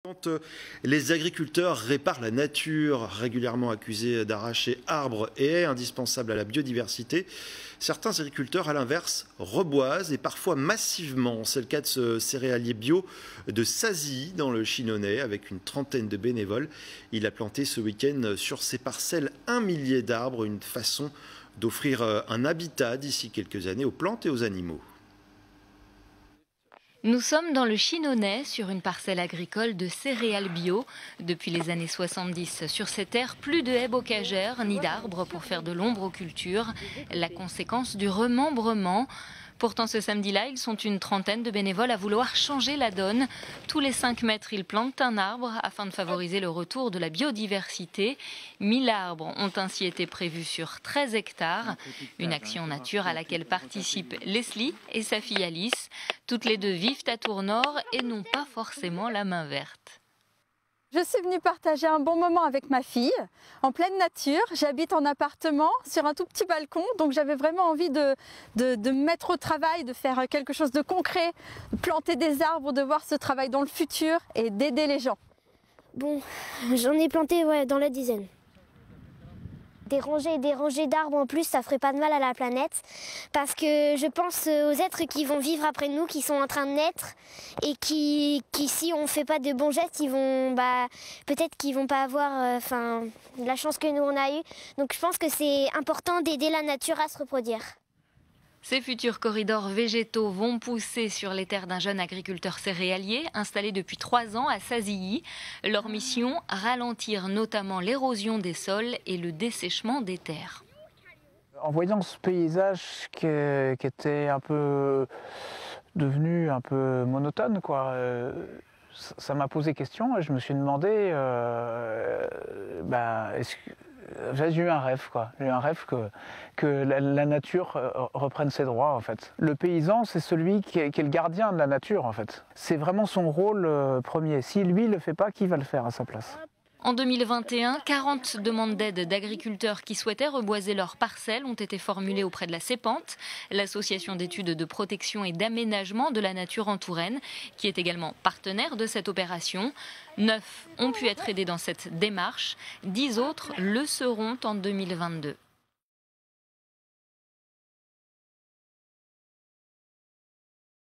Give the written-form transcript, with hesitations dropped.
Quand les agriculteurs réparent la nature, régulièrement accusés d'arracher arbres et haies indispensables à la biodiversité, certains agriculteurs, à l'inverse, reboisent et parfois massivement. C'est le cas de ce céréalier bio de Sazilly, dans le Chinonais, avec une trentaine de bénévoles. Il a planté ce week-end sur ses parcelles 1 millier d'arbres, une façon d'offrir un habitat d'ici quelques années aux plantes et aux animaux. Nous sommes dans le Chinonais, sur une parcelle agricole de céréales bio. Depuis les années 70, sur ces terres, plus de haies bocagères ni d'arbres pour faire de l'ombre aux cultures. La conséquence du remembrement. Pourtant, ce samedi-là, ils sont une trentaine de bénévoles à vouloir changer la donne. Tous les 5 mètres, ils plantent un arbre afin de favoriser le retour de la biodiversité. 1000 arbres ont ainsi été prévus sur 13 hectares. Une action nature à laquelle participent Leslie et sa fille Alice. Toutes les deux vivent à Tournord et n'ont pas forcément la main verte. Je suis venue partager un bon moment avec ma fille, en pleine nature. J'habite en appartement, sur un tout petit balcon, donc j'avais vraiment envie de me mettre au travail, de faire quelque chose de concret, de planter des arbres, de voir ce travail dans le futur et d'aider les gens. Bon, j'en ai planté dans la dizaine. Des rangées d'arbres en plus, ça ferait pas de mal à la planète. Parce que je pense aux êtres qui vont vivre après nous, qui sont en train de naître. Et qui si on ne fait pas de bons gestes, ils vont, peut-être qu'ils vont pas avoir la chance que nous on a eue. Donc je pense que c'est important d'aider la nature à se reproduire. Ces futurs corridors végétaux vont pousser sur les terres d'un jeune agriculteur céréalier installé depuis 3 ans à Sazilly. Leur mission, ralentir notamment l'érosion des sols et le dessèchement des terres. En voyant ce paysage qui était un peu devenu un peu monotone, quoi, ça m'a posé question et je me suis demandé j'ai eu un rêve, quoi. J'ai eu un rêve que la nature reprenne ses droits, en fait. Le paysan, c'est celui qui est le gardien de la nature, en fait. C'est vraiment son rôle premier. Si lui ne le fait pas, qui va le faire à sa place ? En 2021, 40 demandes d'aide d'agriculteurs qui souhaitaient reboiser leurs parcelles ont été formulées auprès de la CEPANT, l'association d'études de protection et d'aménagement de la nature en Touraine, qui est également partenaire de cette opération. 9 ont pu être aidés dans cette démarche, 10 autres le seront en 2022.